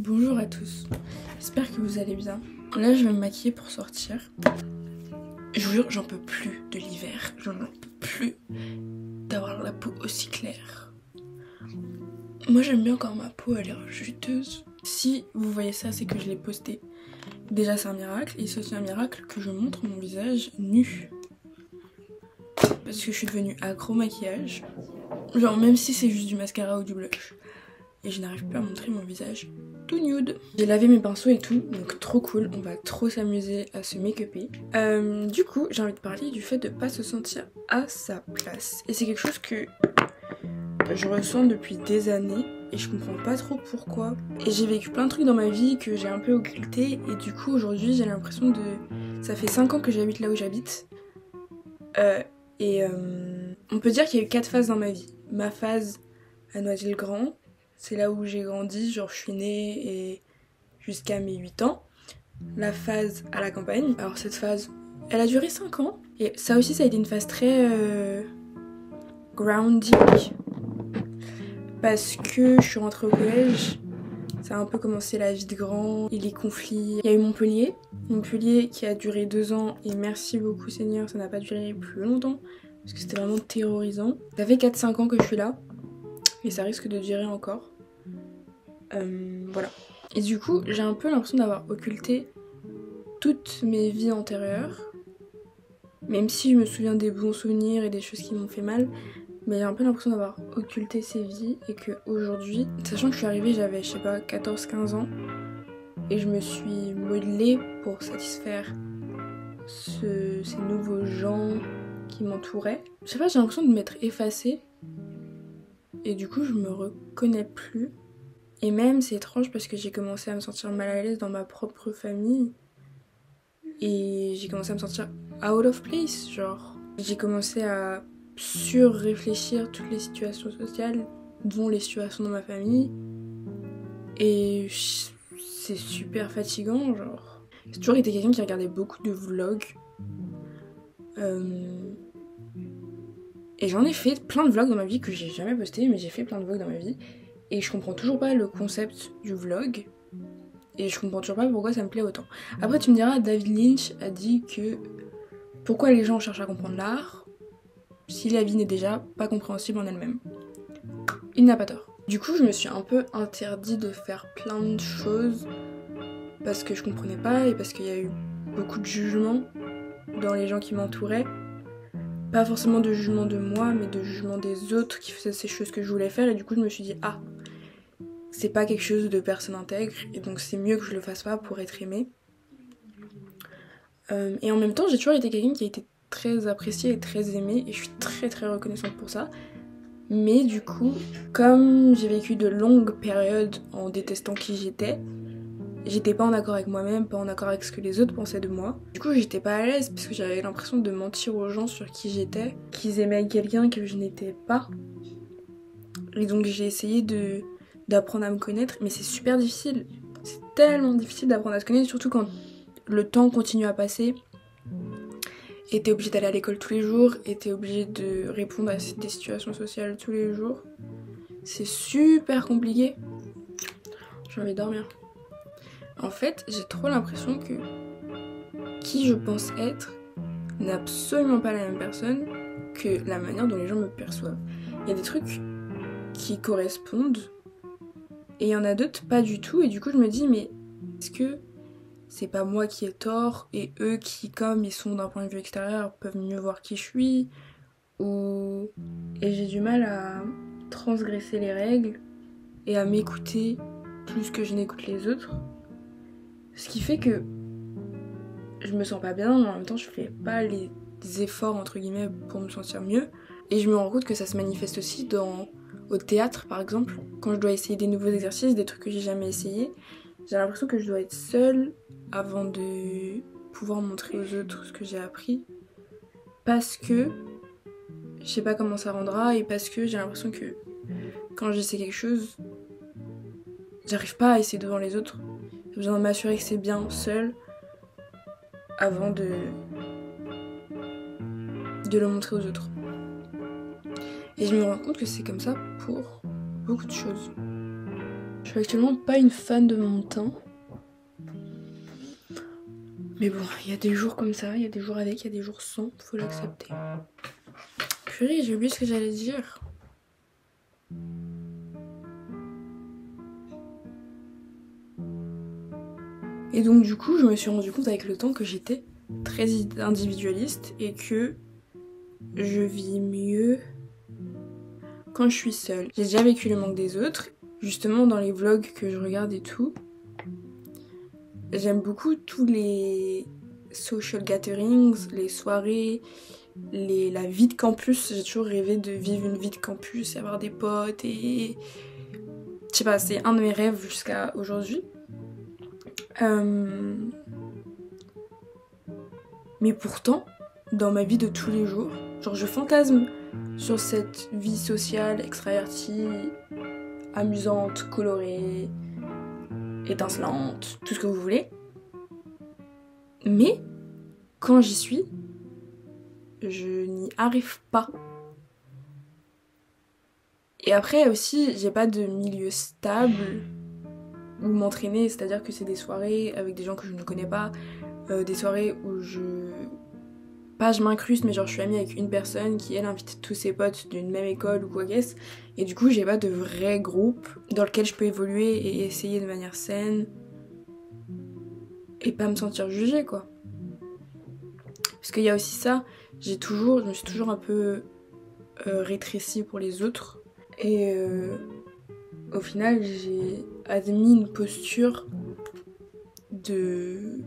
Bonjour à tous, j'espère que vous allez bien. Là je vais me maquiller pour sortir. Je vous jure, j'en peux plus de l'hiver, j'en peux plus d'avoir la peau aussi claire. Moi j'aime bien quand ma peau a l'air juteuse. Si vous voyez ça, c'est que je l'ai posté. Déjà c'est un miracle, et c'est aussi un miracle que je montre mon visage nu. Parce que je suis devenue accro au maquillage. Genre même si c'est juste du mascara ou du blush. Et je n'arrive plus à montrer mon visage tout nude. J'ai lavé mes pinceaux et tout, donc trop cool, on va trop s'amuser à se make-upper. Du coup, j'ai envie de parler du fait de pas se sentir à sa place. Et c'est quelque chose que je ressens depuis des années et je comprends pas trop pourquoi. Et j'ai vécu plein de trucs dans ma vie que j'ai un peu occulté et du coup aujourd'hui j'ai l'impression de... Ça fait 5 ans que j'habite là où j'habite. On peut dire qu'il y a eu 4 phases dans ma vie. Ma phase à Noisy-le-Grand, c'est là où j'ai grandi, genre je suis née et jusqu'à mes 8 ans. La phase à la campagne, alors cette phase, elle a duré 5 ans. Et ça aussi, ça a été une phase très grounding. Parce que je suis rentrée au collège, ça a un peu commencé la vie de grand et les conflits. Il y a eu Montpellier qui a duré 2 ans et merci beaucoup Seigneur, ça n'a pas duré plus longtemps. Parce que c'était vraiment terrorisant. Ça fait 4-5 ans que je suis là et ça risque de durer encore. Voilà. Et du coup, j'ai un peu l'impression d'avoir occulté toutes mes vies antérieures. Même si je me souviens des bons souvenirs et des choses qui m'ont fait mal. Mais j'ai un peu l'impression d'avoir occulté ces vies. Et qu'aujourd'hui, sachant que je suis arrivée, j'avais, je sais pas, 14-15 ans. Et je me suis modelée pour satisfaire ces nouveaux gens qui m'entouraient. Je sais pas, j'ai l'impression de m'être effacée. Et du coup, je me reconnais plus. Et même, c'est étrange parce que j'ai commencé à me sentir mal à l'aise dans ma propre famille. Et j'ai commencé à me sentir out of place, genre. J'ai commencé à sur-réfléchir toutes les situations sociales, dont les situations dans ma famille. Et c'est super fatigant, genre. J'ai toujours été quelqu'un qui regardait beaucoup de vlogs. Et j'en ai fait plein de vlogs dans ma vie que j'ai jamais posté, mais j'ai fait plein de vlogs dans ma vie. Et je comprends toujours pas le concept du vlog. Et je comprends toujours pas pourquoi ça me plaît autant. Après tu me diras, David Lynch a dit que pourquoi les gens cherchent à comprendre l'art si la vie n'est déjà pas compréhensible en elle-même. Il n'a pas tort. Du coup je me suis un peu interdit de faire plein de choses parce que je comprenais pas et parce qu'il y a eu beaucoup de jugements dans les gens qui m'entouraient. Pas forcément de jugement de moi, mais de jugement des autres qui faisaient ces choses que je voulais faire. Et du coup je me suis dit, ah, c'est pas quelque chose de personne intègre et donc c'est mieux que je le fasse pas pour être aimée. Et en même temps j'ai toujours été quelqu'un qui a été très apprécié et très aimé et je suis très très reconnaissante pour ça. Mais du coup, comme j'ai vécu de longues périodes en détestant qui j'étais pas en accord avec moi-même, pas en accord avec ce que les autres pensaient de moi. Du coup j'étais pas à l'aise parce que j'avais l'impression de mentir aux gens sur qui j'étais, qu'ils aimaient quelqu'un que je n'étais pas. Et donc j'ai essayé d'apprendre à me connaître, mais c'est super difficile. C'est tellement difficile d'apprendre à se connaître, surtout quand le temps continue à passer. Et t'es obligé d'aller à l'école tous les jours, et t'es obligé de répondre à des situations sociales tous les jours. C'est super compliqué. J'ai envie de dormir. En fait, j'ai trop l'impression que qui je pense être n'est absolument pas la même personne que la manière dont les gens me perçoivent. Il y a des trucs qui correspondent et il y en a d'autres pas du tout et du coup je me dis mais est-ce que c'est pas moi qui ai tort et eux qui comme ils sont d'un point de vue extérieur peuvent mieux voir qui je suis et j'ai du mal à transgresser les règles et à m'écouter plus que je n'écoute les autres, ce qui fait que je me sens pas bien mais en même temps je fais pas les efforts entre guillemets pour me sentir mieux et je me rends compte que ça se manifeste aussi au théâtre par exemple, quand je dois essayer des nouveaux exercices, des trucs que j'ai jamais essayé, j'ai l'impression que je dois être seule avant de pouvoir montrer aux autres ce que j'ai appris parce que je sais pas comment ça rendra et parce que j'ai l'impression que quand j'essaie quelque chose j'arrive pas à essayer devant les autres, j'ai besoin de m'assurer que c'est bien seule avant de le montrer aux autres. Et je me rends compte que c'est comme ça pour beaucoup de choses. Je suis actuellement pas une fan de mon teint. Mais bon, il y a des jours comme ça, il y a des jours avec, il y a des jours sans, faut l'accepter. Purée, j'ai oublié ce que j'allais dire. Et donc du coup, je me suis rendu compte avec le temps que j'étais très individualiste et que je vis mieux quand je suis seule. J'ai déjà vécu le manque des autres, justement dans les vlogs que je regarde et tout. J'aime beaucoup tous les social gatherings, les soirées, la vie de campus. J'ai toujours rêvé de vivre une vie de campus, avoir des potes et... Je sais pas, c'est un de mes rêves jusqu'à aujourd'hui. Mais pourtant, dans ma vie de tous les jours, genre je fantasme sur cette vie sociale, extravertie, amusante, colorée, étincelante, tout ce que vous voulez. Mais quand j'y suis, je n'y arrive pas. Et après aussi, j'ai pas de milieu stable où m'entraîner, c'est-à-dire que c'est des soirées avec des gens que je ne connais pas, des soirées où je m'incruste, mais genre je suis amie avec une personne qui elle invite tous ses potes d'une même école ou quoi qu'est-ce, et du coup j'ai pas de vrai groupe dans lequel je peux évoluer et essayer de manière saine et pas me sentir jugée quoi. Parce qu'il y a aussi ça, je me suis toujours un peu rétrécie pour les autres et au final j'ai admis une posture de...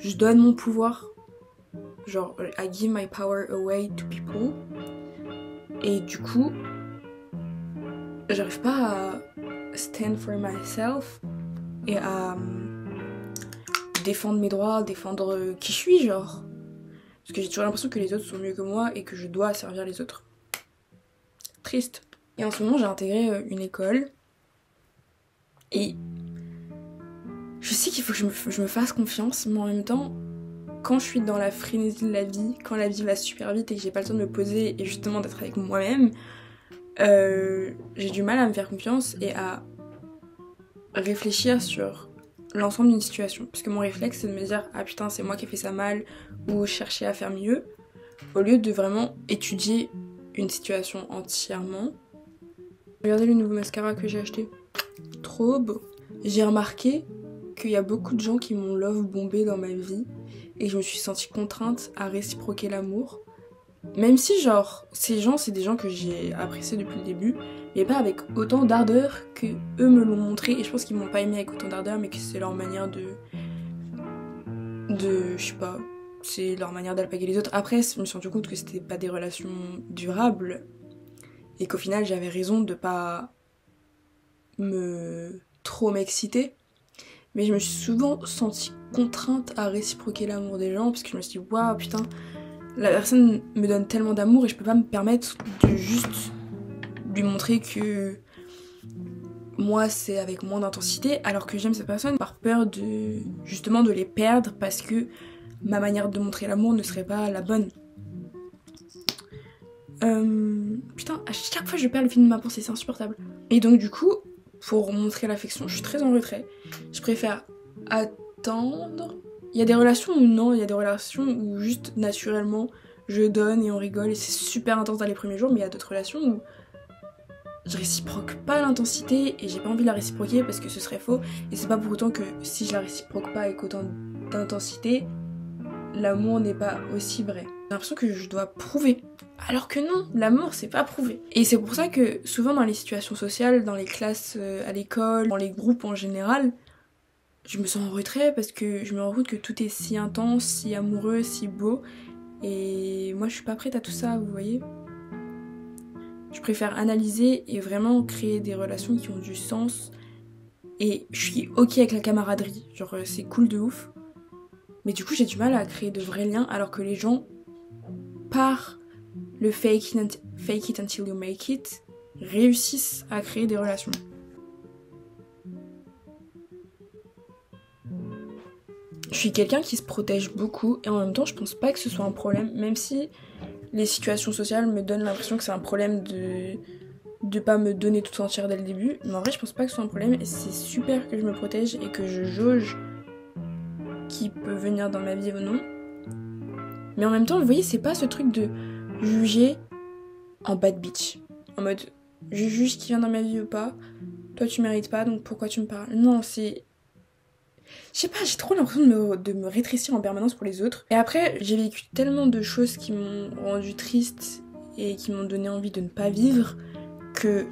Je donne mon pouvoir, genre I give my power away to people, et du coup j'arrive pas à stand for myself et à défendre mes droits, défendre qui je suis genre, parce que j'ai toujours l'impression que les autres sont mieux que moi et que je dois servir les autres. Triste. Et en ce moment j'ai intégré une école et je sais qu'il faut que je me fasse confiance, mais en même temps, quand je suis dans la frénésie de la vie, quand la vie va super vite et que j'ai pas le temps de me poser et justement d'être avec moi-même, j'ai du mal à me faire confiance et à réfléchir sur l'ensemble d'une situation. Parce que mon réflexe, c'est de me dire « Ah putain, c'est moi qui ai fait ça mal » ou chercher à faire mieux, au lieu de vraiment étudier une situation entièrement. Regardez le nouveau mascara que j'ai acheté. Trop beau. J'ai remarqué qu'il y a beaucoup de gens qui m'ont love bombé dans ma vie et je me suis sentie contrainte à réciproquer l'amour. Même si genre, ces gens, c'est des gens que j'ai appréciés depuis le début, mais pas avec autant d'ardeur que eux me l'ont montré, et je pense qu'ils m'ont pas aimé avec autant d'ardeur, mais que c'est leur manière de je sais pas, c'est leur manière d'alpaguer les autres. Après, je me suis rendu compte que c'était pas des relations durables, et qu'au final, j'avais raison de pas trop m'exciter. Mais je me suis souvent sentie contrainte à réciproquer l'amour des gens parce que je me suis dit waouh putain, la personne me donne tellement d'amour et je peux pas me permettre de juste lui montrer que moi c'est avec moins d'intensité alors que j'aime cette personne par peur de justement de les perdre parce que ma manière de montrer l'amour ne serait pas la bonne. Putain, à chaque fois je perds le fil de ma pensée, c'est insupportable. Et donc du coup, pour montrer l'affection, je suis très en retrait. Je préfère attendre. Il y a des relations où non, il y a des relations où juste naturellement je donne et on rigole et c'est super intense dans les premiers jours, mais il y a d'autres relations où je réciproque pas l'intensité et j'ai pas envie de la réciproquer parce que ce serait faux. Et c'est pas pour autant que si je la réciproque pas avec autant d'intensité, l'amour n'est pas aussi vrai. J'ai l'impression que je dois prouver. Alors que non, l'amour c'est pas prouvé. Et c'est pour ça que souvent dans les situations sociales, dans les classes à l'école, dans les groupes en général, je me sens en retrait parce que je me rends compte que tout est si intense, si amoureux, si beau. Et moi je suis pas prête à tout ça, vous voyez. Je préfère analyser et vraiment créer des relations qui ont du sens. Et je suis ok avec la camaraderie, genre c'est cool de ouf. Mais du coup j'ai du mal à créer de vrais liens alors que les gens, par le fake it until you make it, réussissent à créer des relations. Je suis quelqu'un qui se protège beaucoup et en même temps je pense pas que ce soit un problème, même si les situations sociales me donnent l'impression que c'est un problème de pas me donner toute entière dès le début. Mais en vrai, je pense pas que ce soit un problème et c'est super que je me protège et que je jauge qui peut venir dans ma vie ou non. Mais en même temps, vous voyez, c'est pas ce truc de juger en bad bitch. En mode, je juge qui vient dans ma vie ou pas. Toi, tu mérites pas, donc pourquoi tu me parles? Non, c'est... Je sais pas, j'ai trop l'impression de me rétrécir en permanence pour les autres. Et après, j'ai vécu tellement de choses qui m'ont rendue triste et qui m'ont donné envie de ne pas vivre que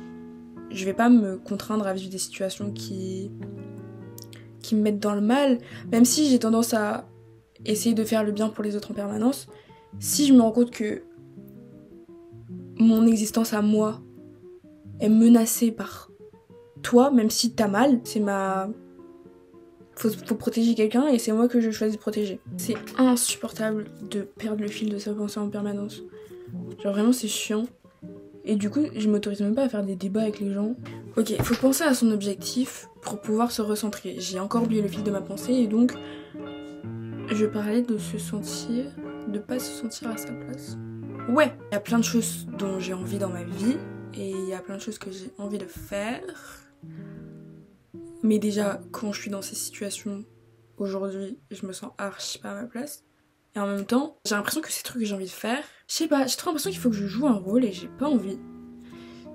je vais pas me contraindre à vivre des situations qui me mettent dans le mal. Même si j'ai tendance à essayer de faire le bien pour les autres en permanence, si je me rends compte que mon existence à moi est menacée par toi, même si t'as mal, c'est ma... Faut protéger quelqu'un et c'est moi que je choisis de protéger. C'est insupportable de perdre le fil de sa pensée en permanence. Genre vraiment c'est chiant. Et du coup je m'autorise même pas à faire des débats avec les gens. Ok, faut penser à son objectif pour pouvoir se recentrer. J'ai encore oublié le fil de ma pensée et donc je parlais de se sentir, de pas se sentir à sa place. Ouais, il y a plein de choses dont j'ai envie dans ma vie et il y a plein de choses que j'ai envie de faire. Mais déjà, quand je suis dans ces situations, aujourd'hui, je me sens archi pas à ma place. Et en même temps, j'ai l'impression que ces trucs que j'ai envie de faire, je sais pas, j'ai trop l'impression qu'il faut que je joue un rôle et j'ai pas envie.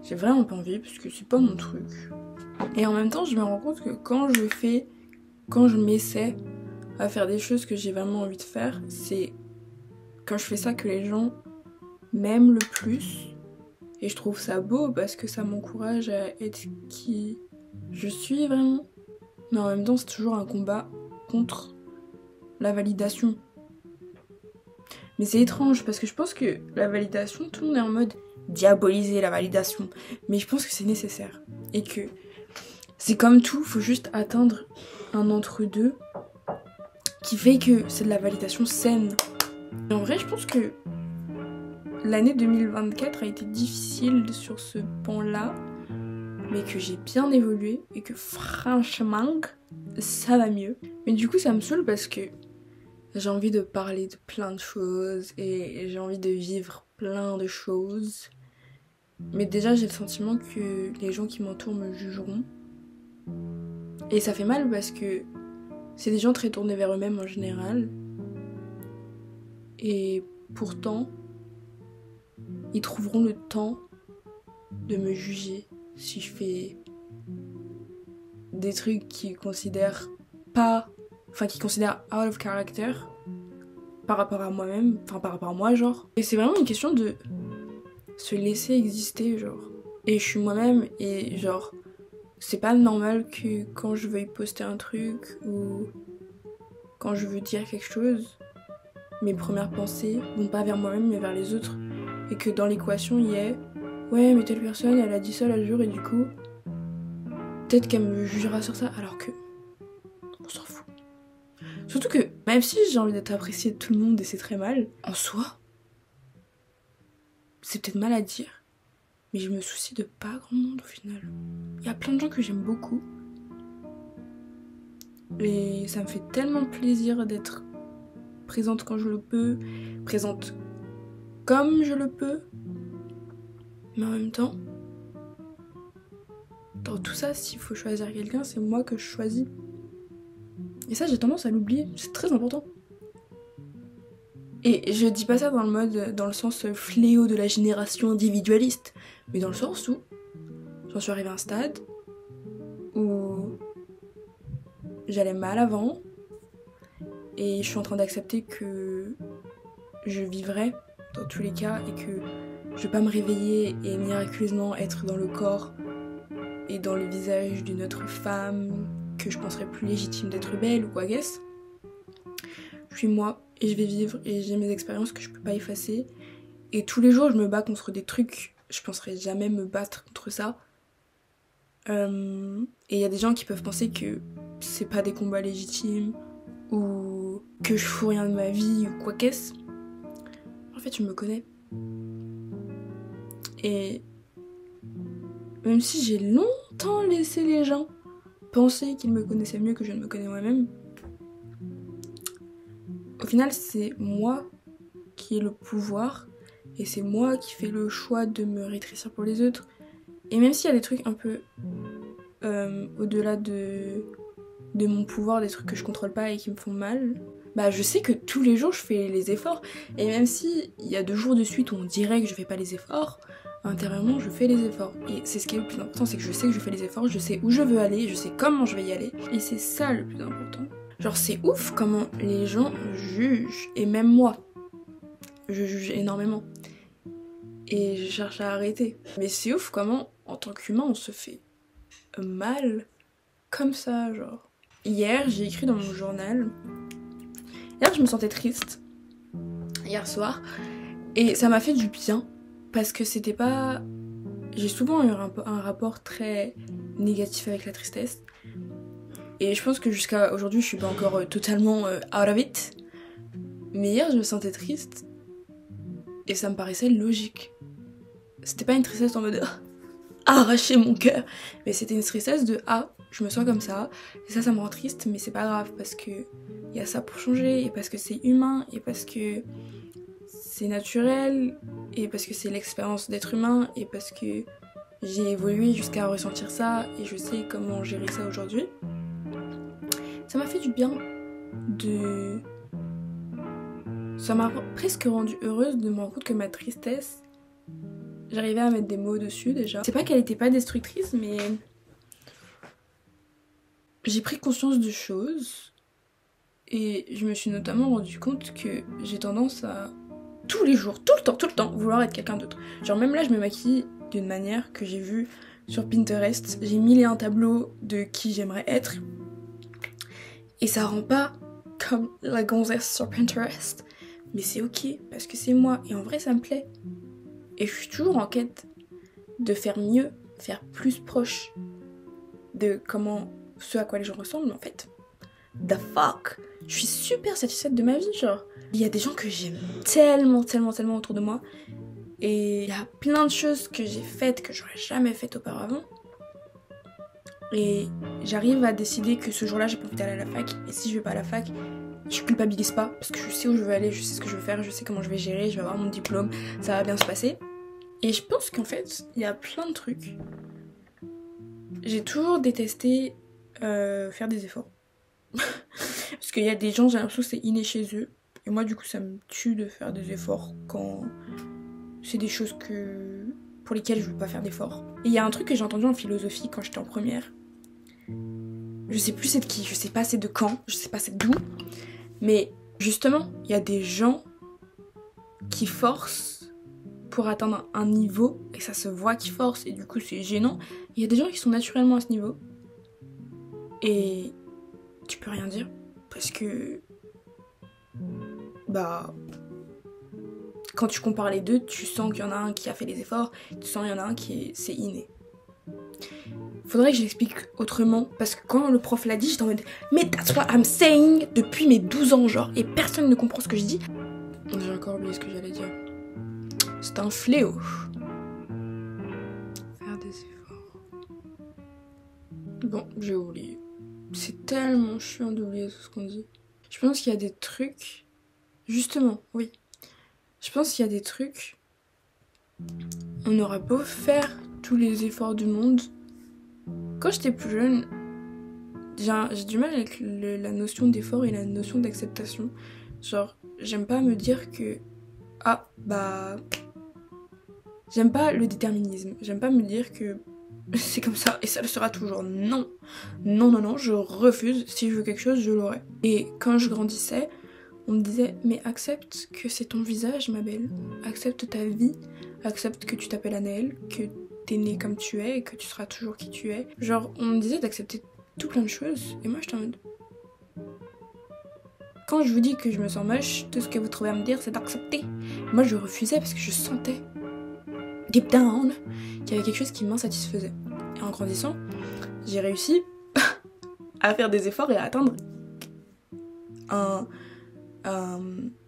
J'ai vraiment pas envie parce que c'est pas mon truc. Et en même temps, je me rends compte que quand je m'essaie à faire des choses que j'ai vraiment envie de faire, c'est quand je fais ça que les gens m'aiment le plus. Et je trouve ça beau parce que ça m'encourage à être qui je suis vraiment. Mais en même temps, c'est toujours un combat contre la validation. Mais c'est étrange parce que je pense que la validation, tout le monde est en mode diaboliser la validation. Mais je pense que c'est nécessaire. Et que c'est comme tout, faut juste atteindre un entre-deux qui fait que c'est de la validation saine. Et en vrai, je pense que l'année 2024 a été difficile sur ce pan-là, mais que j'ai bien évolué et que franchement, ça va mieux. Mais du coup, ça me saoule parce que j'ai envie de parler de plein de choses et j'ai envie de vivre plein de choses. Mais déjà, j'ai le sentiment que les gens qui m'entourent me jugeront. Et ça fait mal parce que c'est des gens très tournés vers eux-mêmes en général. Et pourtant, ils trouveront le temps de me juger si je fais des trucs qu'ils considèrent pas... Enfin, qu'ils considèrent out of character par rapport à moi-même, enfin par rapport à moi, genre. Et c'est vraiment une question de se laisser exister, genre. Et je suis moi-même et genre... C'est pas normal que quand je veuille poster un truc ou quand je veux dire quelque chose, mes premières pensées vont pas vers moi-même mais vers les autres. Et que dans l'équation il y ait ouais mais telle personne elle a dit ça l'autre jour et du coup peut-être qu'elle me jugera sur ça alors que on s'en fout. Surtout que même si j'ai envie d'être appréciée de tout le monde et c'est très mal, en soi, c'est peut-être mal à dire. Mais je me soucie de pas grand monde au final. Il y a plein de gens que j'aime beaucoup. Et ça me fait tellement plaisir d'être présente quand je le peux, présente comme je le peux. Mais en même temps, dans tout ça, s'il faut choisir quelqu'un, c'est moi que je choisis. Et ça, j'ai tendance à l'oublier. C'est très important. Et je dis pas ça dans le sens fléau de la génération individualiste, mais dans le sens où j'en suis arrivée à un stade où j'allais mal avant et je suis en train d'accepter que je vivrai dans tous les cas et que je vais pas me réveiller et miraculeusement être dans le corps et dans le visage d'une autre femme que je penserais plus légitime d'être belle ou quoi qu'est-ce. Je suis moi et je vais vivre et j'ai mes expériences que je peux pas effacer et tous les jours je me bats contre des trucs, je penserais jamais me battre contre ça. Et il y a des gens qui peuvent penser que c'est pas des combats légitimes ou que je fous rien de ma vie ou quoi qu'est-ce. En fait je me connais. Et même si j'ai longtemps laissé les gens penser qu'ils me connaissaient mieux que je ne me connais moi-même, au final c'est moi qui ai le pouvoir et c'est moi qui fais le choix de me rétrécir pour les autres Et même s'il y a des trucs un peu au-delà de mon pouvoir, des trucs que je contrôle pas et qui me font mal, bah je sais que tous les jours je fais les efforts. Et même si il y a 2 jours de suite où on dirait que je fais pas les efforts, intérieurement je fais les efforts. Et c'est ce qui est le plus important, c'est que je sais que je fais les efforts, je sais où je veux aller, je sais comment je vais y aller. Et c'est ça le plus important. Genre c'est ouf comment les gens jugent, et même moi, je juge énormément. Et je cherche à arrêter. Mais c'est ouf comment, en tant qu'humain, on se fait mal comme ça, genre. Hier, j'ai écrit dans mon journal. Hier, je me sentais triste. Hier soir. Et ça m'a fait du bien. Parce que c'était pas... J'ai souvent eu un rapport très négatif avec la tristesse. Et je pense que jusqu'à aujourd'hui, je suis pas encore totalement out of it. Mais hier, je me sentais triste. Et ça me paraissait logique. C'était pas une tristesse en mode arracher mon cœur. Mais c'était une tristesse de je me sens comme ça. Et ça me rend triste, mais c'est pas grave parce que y a ça pour changer. Et parce que c'est humain. Et parce que c'est naturel. Et parce que c'est l'expérience d'être humain. Et parce que j'ai évolué jusqu'à ressentir ça. Et je sais comment gérer ça aujourd'hui. Ça m'a fait du bien Ça m'a presque rendue heureuse de me rendre compte que ma tristesse, j'arrivais à mettre des mots dessus déjà. C'est pas qu'elle était pas destructrice, mais j'ai pris conscience de choses et je me suis notamment rendu compte que j'ai tendance à tous les jours, tout le temps, vouloir être quelqu'un d'autre. Genre même là, je me maquille d'une manière que j'ai vue sur Pinterest. J'ai mis les un tableau de qui j'aimerais être et ça rend pas comme la gonzesse sur Pinterest. Mais c'est ok, parce que c'est moi, et en vrai ça me plaît. Et je suis toujours en quête de faire mieux, faire plus proche de ce à quoi les gens ressemblent en fait. The fuck. Je suis super satisfaite de ma vie, genre. Il y a des gens que j'aime tellement autour de moi. Et il y a plein de choses que j'ai faites que j'aurais jamais faites auparavant. Et j'arrive à décider que ce jour-là j'ai pas envie d'aller à la fac. Et si je vais pas à la fac, je culpabilise pas parce que je sais où je veux aller, je sais ce que je veux faire, je sais comment je vais gérer, je vais avoir mon diplôme, ça va bien se passer. Et je pense qu'en fait, il y a plein de trucs. J'ai toujours détesté faire des efforts. Parce qu'il y a des gens, j'ai l'impression que c'est inné chez eux. Et moi, du coup, ça me tue de faire des efforts quand c'est des choses pour lesquelles je veux pas faire d'efforts. Et il y a un truc que j'ai entendu en philosophie quand j'étais en première. Je sais plus c'est de qui, je sais pas c'est de quand, je sais pas c'est d'où. Mais justement, il y a des gens qui forcent pour atteindre un niveau, et ça se voit qu'ils forcent, et du coup c'est gênant. Il y a des gens qui sont naturellement à ce niveau, et tu peux rien dire, parce que... quand tu compares les deux, tu sens qu'il y en a un qui a fait les efforts, tu sens qu'il y en a un c'est inné. Faudrait que j'explique autrement, parce que quand le prof l'a dit, j'étais en mode mais that's what I'm saying depuis mes 12 ans, genre, et personne ne comprend ce que je dis. J'ai encore oublié ce que j'allais dire. C'est un fléau. Faire des efforts. Bon, j'ai oublié. C'est tellement chiant d'oublier tout ce qu'on dit. Je pense qu'il y a des trucs... Justement, oui. Je pense qu'il y a des trucs... On aura beau faire tous les efforts du monde... Quand j'étais plus jeune, j'ai du mal avec la notion d'effort et la notion d'acceptation. Genre, j'aime pas me dire que... J'aime pas le déterminisme. J'aime pas me dire que c'est comme ça et ça le sera toujours. Non. Non, je refuse. Si je veux quelque chose, je l'aurai. Et quand je grandissais, on me disait mais accepte que c'est ton visage, ma belle. Accepte ta vie. Accepte que tu t'appelles Anaëlle, que t'es née comme tu es et que tu seras toujours qui tu es. Genre, on me disait d'accepter tout plein de choses. Et moi, j'étais en mode... Quand je vous dis que je me sens moche, tout ce que vous trouvez à me dire, c'est d'accepter. Moi, je refusais parce que je sentais, deep down, qu'il y avait quelque chose qui m'insatisfaisait. Et en grandissant, j'ai réussi à faire des efforts et à atteindre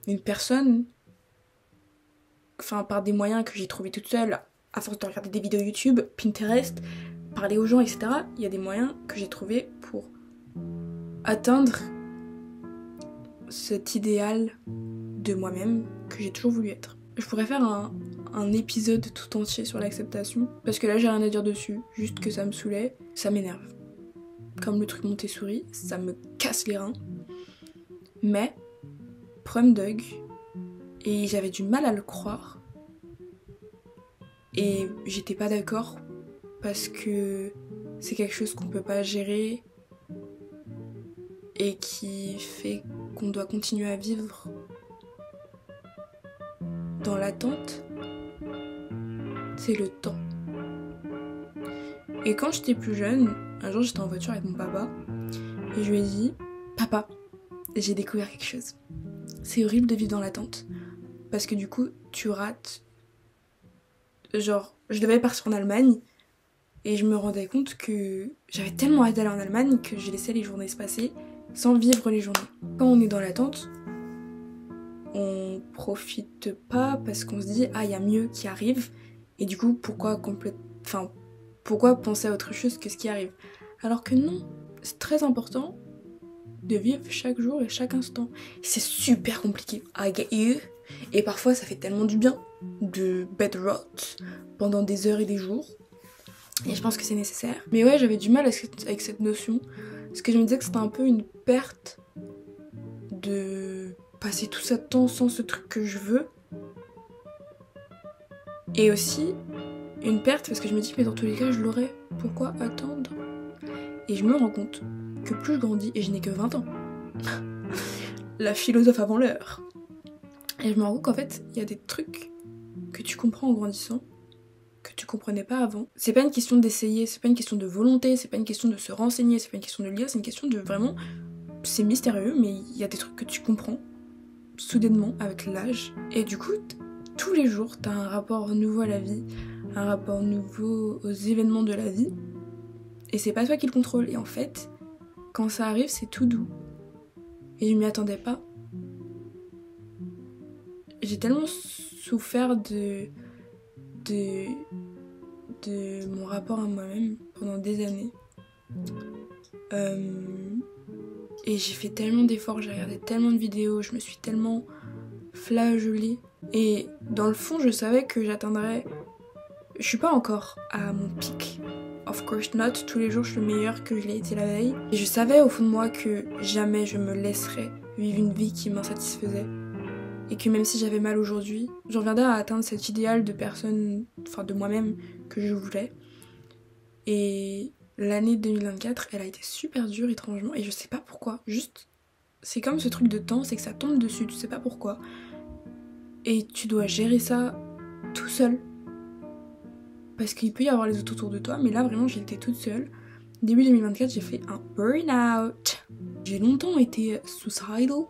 une personne, enfin, par des moyens que j'ai trouvés toute seule, à force de regarder des vidéos YouTube, Pinterest, parler aux gens, etc. Il y a des moyens que j'ai trouvés pour atteindre cet idéal de moi-même que j'ai toujours voulu être. Je pourrais faire un épisode tout entier sur l'acceptation. Parce que là j'ai rien à dire dessus, juste que ça me saoulait, ça m'énerve. Comme le truc Montessori, ça me casse les reins. Mais, prom dog, et j'avais du mal à le croire. Et j'étais pas d'accord parce que c'est quelque chose qu'on peut pas gérer et qui fait qu'on doit continuer à vivre dans l'attente. C'est le temps. Et quand j'étais plus jeune, un jour j'étais en voiture avec mon papa et je lui ai dit « Papa, j'ai découvert quelque chose. C'est horrible de vivre dans l'attente parce que du coup tu rates. » Genre, je devais partir en Allemagne et je me rendais compte que j'avais tellement hâte d'aller en Allemagne que j'ai laissé les journées se passer sans vivre les journées. Quand on est dans l'attente, on profite pas parce qu'on se dit « Ah, il y a mieux qui arrive » et du coup, pourquoi penser à autre chose que ce qui arrive? Alors que non, c'est très important de vivre chaque jour et chaque instant. C'est super compliqué, I get you. Et parfois ça fait tellement du bien de bed rot pendant des heures et des jours. Et je pense que c'est nécessaire. Mais ouais, j'avais du mal avec cette notion. Parce que je me disais que c'était un peu une perte de passer tout ça de temps sans ce truc que je veux. Et aussi une perte parce que je me dis mais dans tous les cas je l'aurai. Pourquoi attendre? Et je me rends compte que plus je grandis, et je n'ai que 20 ans, la philosophe avant l'heure, et je me rends compte qu'en fait il y a des trucs que tu comprends en grandissant que tu comprenais pas avant. C'est pas une question d'essayer, c'est pas une question de volonté, c'est pas une question de se renseigner, c'est pas une question de lire, c'est une question de vraiment, c'est mystérieux mais il y a des trucs que tu comprends soudainement avec l'âge. Et du coup tous les jours t'as un rapport nouveau à la vie, un rapport nouveau aux événements de la vie, et c'est pas toi qui le contrôle. Et en fait quand ça arrive c'est tout doux et je m'y attendais pas. J'ai tellement souffert de mon rapport à moi-même pendant des années. Et j'ai fait tellement d'efforts, j'ai regardé tellement de vidéos, je me suis tellement flageolée. Et dans le fond, je savais que j'atteindrais... Je suis pas encore à mon pic. Of course not. Tous les jours, je suis le meilleur que je l'ai été la veille. Et je savais au fond de moi que jamais je me laisserais vivre une vie qui m'insatisfaisait. Et que même si j'avais mal aujourd'hui, je reviendrais à atteindre cet idéal de personne, enfin de moi-même, que je voulais. Et l'année 2024, elle a été super dure étrangement, et je sais pas pourquoi. Juste, c'est comme ce truc de temps, c'est que ça tombe dessus, tu sais pas pourquoi. Et tu dois gérer ça tout seul. Parce qu'il peut y avoir les autres autour de toi, mais là vraiment j'étais toute seule. Début 2024, j'ai fait un burn-out. J'ai longtemps été suicidal.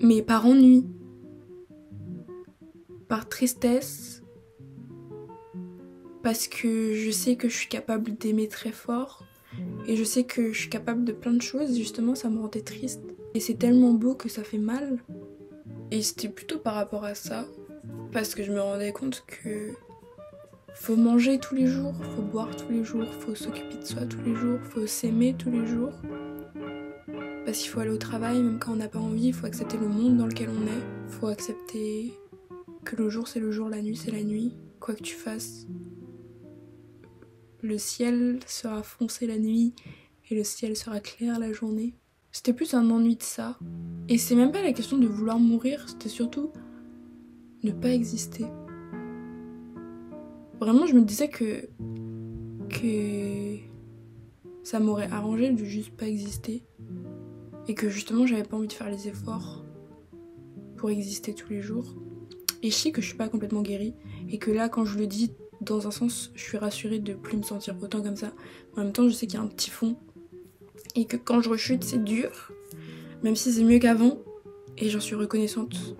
Mais par ennui, par tristesse, parce que je sais que je suis capable d'aimer très fort et je sais que je suis capable de plein de choses, justement ça me rendait triste. Et c'est tellement beau que ça fait mal. Et c'était plutôt par rapport à ça, parce que je me rendais compte que faut manger tous les jours, faut boire tous les jours, faut s'occuper de soi tous les jours, faut s'aimer tous les jours. Parce qu'il faut aller au travail, même quand on n'a pas envie, il faut accepter le monde dans lequel on est. Il faut accepter que le jour c'est le jour, la nuit c'est la nuit. Quoi que tu fasses, le ciel sera foncé la nuit et le ciel sera clair la journée. C'était plus un ennui de ça. Et c'est même pas la question de vouloir mourir, c'était surtout ne pas exister. Vraiment, je me disais que ça m'aurait arrangé de juste pas exister. Et que justement j'avais pas envie de faire les efforts pour exister tous les jours. Et je sais que je suis pas complètement guérie. Et que là quand je le dis, dans un sens je suis rassurée de plus me sentir autant comme ça. En même temps je sais qu'il y a un petit fond. Et que quand je rechute c'est dur. Même si c'est mieux qu'avant. Et j'en suis reconnaissante.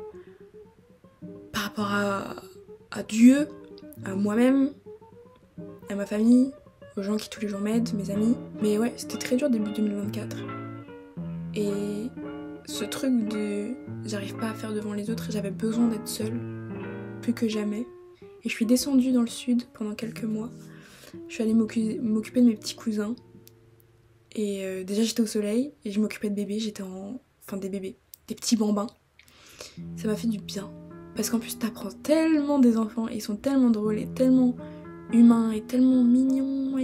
Par rapport à Dieu, à moi-même, à ma famille, aux gens qui tous les jours m'aident, mes amis. Mais ouais, c'était très dur début 2024. Et ce truc de j'arrive pas à faire devant les autres, j'avais besoin d'être seule, plus que jamais. Et je suis descendue dans le sud pendant quelques mois. Je suis allée m'occuper de mes petits cousins. Et déjà j'étais au soleil et je m'occupais de bébés, des bébés, des petits bambins. Ça m'a fait du bien. Parce qu'en plus t'apprends tellement des enfants, et ils sont tellement drôles et tellement humains et tellement mignons.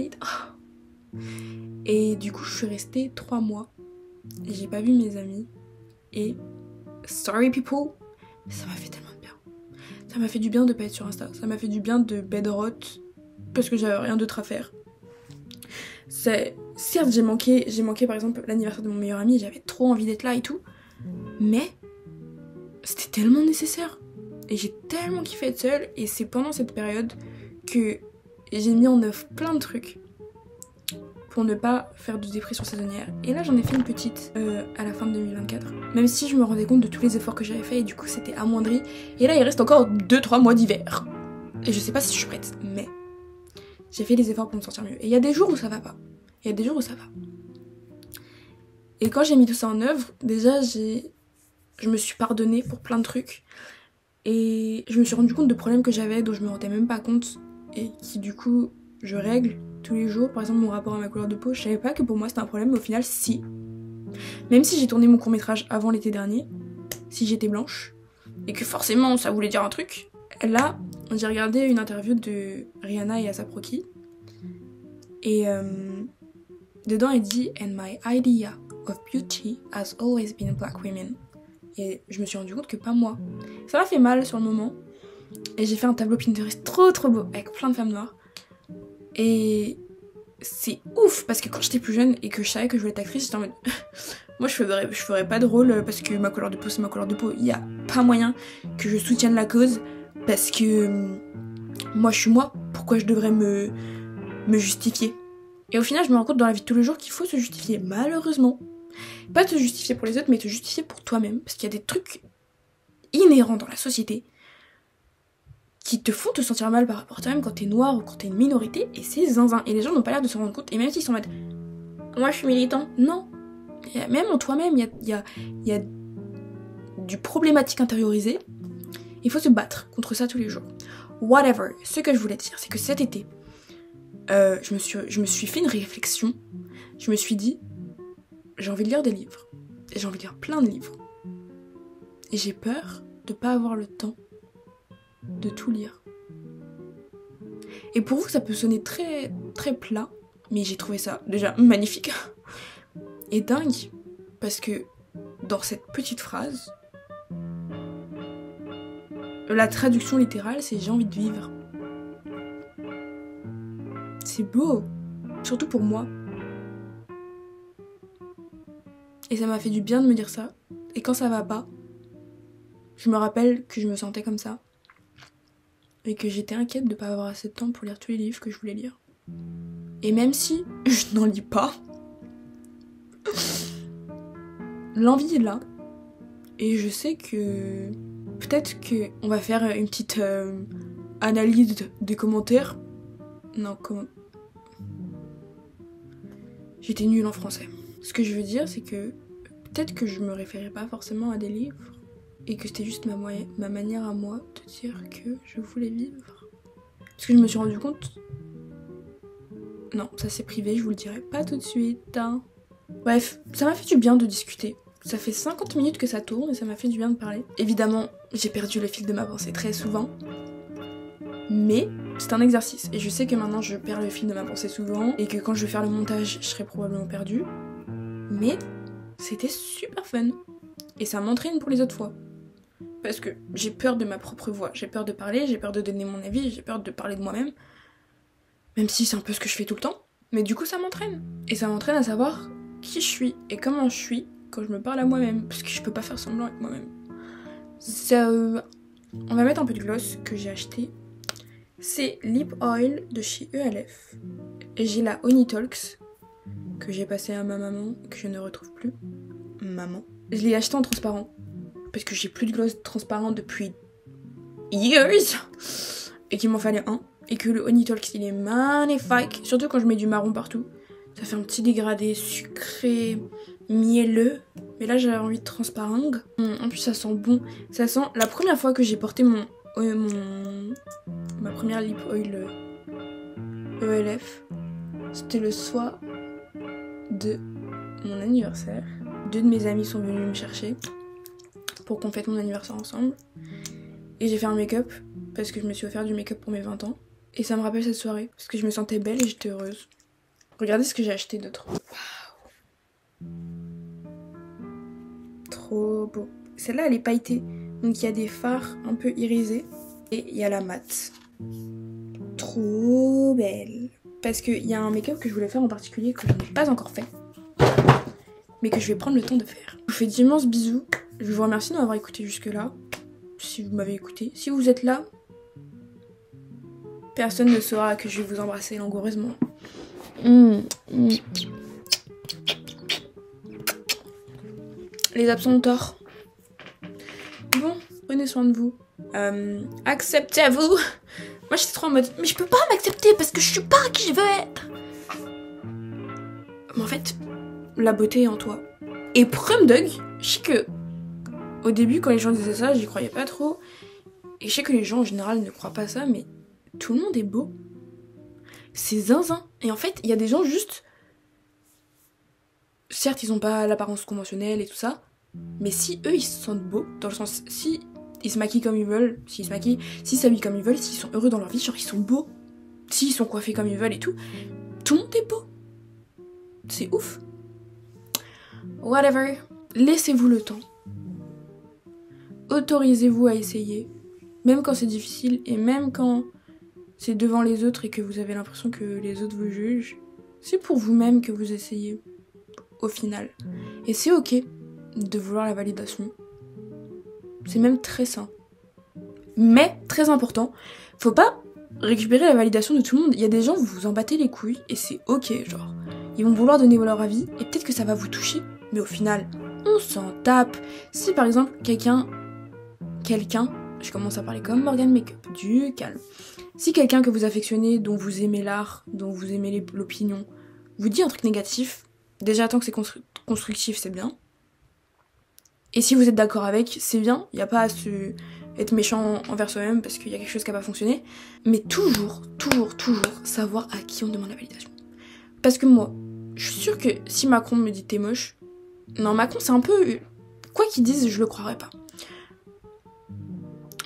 Et du coup je suis restée 3 mois. Et j'ai pas vu mes amis. Et sorry people, ça m'a fait tellement de bien. Ça m'a fait du bien de pas être sur Insta. Ça m'a fait du bien de bedrot parce que j'avais rien d'autre à faire. Certes j'ai manqué par exemple l'anniversaire de mon meilleur ami, j'avais trop envie d'être là et tout. Mais c'était tellement nécessaire. Et j'ai tellement kiffé être seule. Et c'est pendant cette période que j'ai mis en œuvre plein de trucs pour ne pas faire de dépression saisonnière. Et là j'en ai fait une petite à la fin de 2024. Même si je me rendais compte de tous les efforts que j'avais fait et du coup c'était amoindri. Et là il reste encore 2-3 mois d'hiver. Et je sais pas si je suis prête, mais j'ai fait des efforts pour me sentir mieux. Et il y a des jours où ça va pas. Il y a des jours où ça va. Et quand j'ai mis tout ça en œuvre, déjà je me suis pardonnée pour plein de trucs. Et je me suis rendu compte de problèmes que j'avais dont je me rendais même pas compte. Et qui du coup je règle tous les jours. Par exemple mon rapport à ma couleur de peau, je savais pas que pour moi c'était un problème, mais au final si. Même si j'ai tourné mon court-métrage avant l'été dernier, si j'étais blanche, et que forcément ça voulait dire un truc, là j'ai regardé une interview de Rihanna et A$AP Rocky. Et dedans elle dit « And my idea of beauty has always been black women ». Et je me suis rendu compte que pas moi. Ça m'a fait mal sur le moment. Et j'ai fait un tableau Pinterest trop beau avec plein de femmes noires. Et c'est ouf parce que quand j'étais plus jeune et que je savais que je voulais être actrice, j'étais en mode moi je ferais pas de rôle parce que ma couleur de peau c'est ma couleur de peau. Il y a pas moyen que je soutienne la cause parce que moi je suis moi. Pourquoi je devrais me justifier? Et au final je me rends compte dans la vie de tous les jours qu'il faut se justifier, malheureusement. Pas te justifier pour les autres, mais te justifier pour toi-même. Parce qu'il y a des trucs inhérents dans la société qui te font te sentir mal par rapport à toi-même quand t'es noir ou quand t'es une minorité, et c'est zinzin. Et les gens n'ont pas l'air de s'en rendre compte. Et même s'ils sont en mode moi je suis militant, non. Même en toi-même, il y a du problématique intériorisé. Il faut se battre contre ça tous les jours. Whatever. Ce que je voulais dire, c'est que cet été, je me suis fait une réflexion. Je me suis dit, j'ai envie de lire des livres. Et j'ai envie de lire plein de livres. Et j'ai peur de pas avoir le temps de tout lire. Et pour vous, ça peut sonner très, très plat, mais j'ai trouvé ça déjà magnifique. Et dingue, parce que dans cette petite phrase, la traduction littérale, c'est j'ai envie de vivre. C'est beau, surtout pour moi. Et ça m'a fait du bien de me dire ça. Et quand ça va pas, je me rappelle que je me sentais comme ça. Et que j'étais inquiète de pas avoir assez de temps pour lire tous les livres que je voulais lire. Et même si je n'en lis pas, l'envie est là. Et je sais que peut-être qu'on va faire une petite analyse des commentaires. Non, j'étais nulle en français. Ce que je veux dire, c'est que peut-être que je me référais pas forcément à des livres et que c'était juste ma manière à moi de dire que je voulais vivre. Parce que je me suis rendu compte... Non, ça c'est privé, je vous le dirai pas tout de suite. Hein. Bref, ça m'a fait du bien de discuter. Ça fait 50 minutes que ça tourne et ça m'a fait du bien de parler. Évidemment, j'ai perdu le fil de ma pensée très souvent. Mais c'est un exercice. Et je sais que maintenant je perds le fil de ma pensée souvent. Et que quand je vais faire le montage, je serai probablement perdue. Mais c'était super fun. Et ça m'entraîne pour les autres fois. Parce que j'ai peur de ma propre voix. J'ai peur de parler, j'ai peur de donner mon avis, j'ai peur de parler de moi-même. Même si c'est un peu ce que je fais tout le temps. Mais du coup ça m'entraîne. Et ça m'entraîne à savoir qui je suis et comment je suis quand je me parle à moi-même. Parce que je peux pas faire semblant avec moi-même. On va mettre un peu de gloss que j'ai acheté. C'est Lip Oil de chez ELF. Et j'ai la Honey Talks que j'ai passé à ma maman, que je ne retrouve plus. Maman. Je l'ai acheté en transparent. Parce que j'ai plus de gloss transparent depuis years. Et qu'il m'en fallait un. Et que le Honey Talks il est magnifique. Surtout quand je mets du marron partout. Ça fait un petit dégradé sucré, mielleux. Mais là j'avais envie de transparent. En plus ça sent bon. Ça sent... La première fois que j'ai porté ma première lip oil ELF, c'était le soir de mon anniversaire. 2 de mes amis sont venus me chercher pour qu'on fête mon anniversaire ensemble. Et j'ai fait un make-up parce que je me suis offert du make-up pour mes 20 ans. Et ça me rappelle cette soirée parce que je me sentais belle et j'étais heureuse. Regardez ce que j'ai acheté d'autre. Waouh. Trop beau. Celle-là, elle est pailletée. Donc il y a des fards un peu irisés. Et il y a la mat. Trop belle. Parce qu'il y a un make-up que je voulais faire en particulier que je n'ai pas encore fait. Mais que je vais prendre le temps de faire. Je vous fais d'immenses bisous. Je vous remercie de m'avoir écouté jusque-là. Si vous m'avez écouté. Si vous êtes là, personne ne saura que je vais vous embrasser langoureusement. Les absents ont tort. Bon, prenez soin de vous. Acceptez-vous. Moi j'étais trop en mode, mais je peux pas m'accepter parce que je suis pas qui je veux être. Mais en fait, la beauté est en toi. Et prum dog, je sais que au début quand les gens disaient ça, j'y croyais pas trop. Et je sais que les gens en général ne croient pas ça, mais tout le monde est beau. C'est zinzin. Et en fait, il y a des gens juste... Certes, ils ont pas l'apparence conventionnelle et tout ça, mais si eux, ils se sentent beaux, dans le sens, si ils se maquillent comme ils veulent, s'ils s'habillent comme ils veulent, s'ils sont heureux dans leur vie, genre ils sont beaux, s'ils sont coiffés comme ils veulent et tout le monde est beau. C'est ouf. Whatever. Laissez-vous le temps. Autorisez-vous à essayer, même quand c'est difficile et même quand c'est devant les autres et que vous avez l'impression que les autres vous jugent. C'est pour vous-même que vous essayez, au final. Et c'est ok de vouloir la validation. C'est même très sain. Mais, très important, faut pas récupérer la validation de tout le monde. Il y a des gens, vous vous en battez les couilles et c'est ok, genre. Ils vont vouloir donner leur avis et peut-être que ça va vous toucher, mais au final, on s'en tape. Si par exemple, quelqu'un, je commence à parler comme Morgan Makeup, du calme. Si quelqu'un que vous affectionnez, dont vous aimez l'art, dont vous aimez l'opinion, vous dit un truc négatif, déjà tant que c'est constructif, c'est bien. Et si vous êtes d'accord avec, c'est bien, il n'y a pas à être méchant envers soi-même parce qu'il y a quelque chose qui n'a pas fonctionné. Mais toujours savoir à qui on demande la validation. Parce que moi, je suis sûre que si Macron me dit t'es moche, non, Macron c'est un peu... Quoi qu'il dise, je le croirais pas.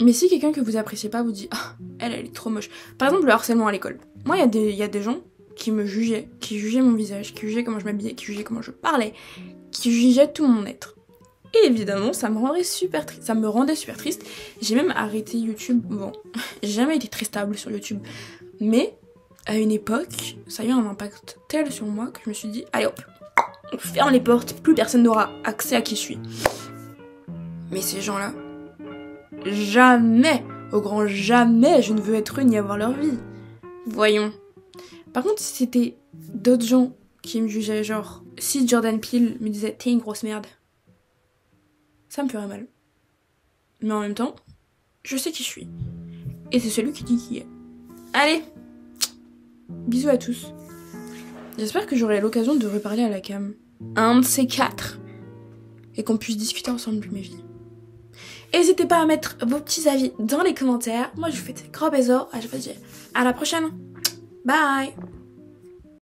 Mais si quelqu'un que vous appréciez pas vous dit ah, elle est trop moche. Par exemple, le harcèlement à l'école. Moi, il y a des gens qui me jugeaient, qui jugeaient mon visage, qui jugeaient comment je m'habillais, qui jugeaient comment je parlais, qui jugeaient tout mon être. Et évidemment, ça me rendait super triste. J'ai même arrêté YouTube. Bon, j'ai jamais été très stable sur YouTube. Mais, à une époque, ça a eu un impact tel sur moi que je me suis dit, allez hop, on ferme les portes, plus personne n'aura accès à qui je suis. Mais ces gens-là, jamais, au grand jamais, je ne veux être eux ni avoir leur vie. Voyons. Par contre, si c'était d'autres gens qui me jugeaient, genre, si Jordan Peele me disait t'es une grosse merde, ça me ferait mal. Mais en même temps, je sais qui je suis. Et c'est celui qui dit qui est. Allez, bisous à tous. J'espère que j'aurai l'occasion de reparler à la cam. Un de ces 4. Et qu'on puisse discuter ensemble de mes vies. N'hésitez pas à mettre vos petits avis dans les commentaires. Moi, je vous fais des gros bisous. Je vous dis à la prochaine. Bye.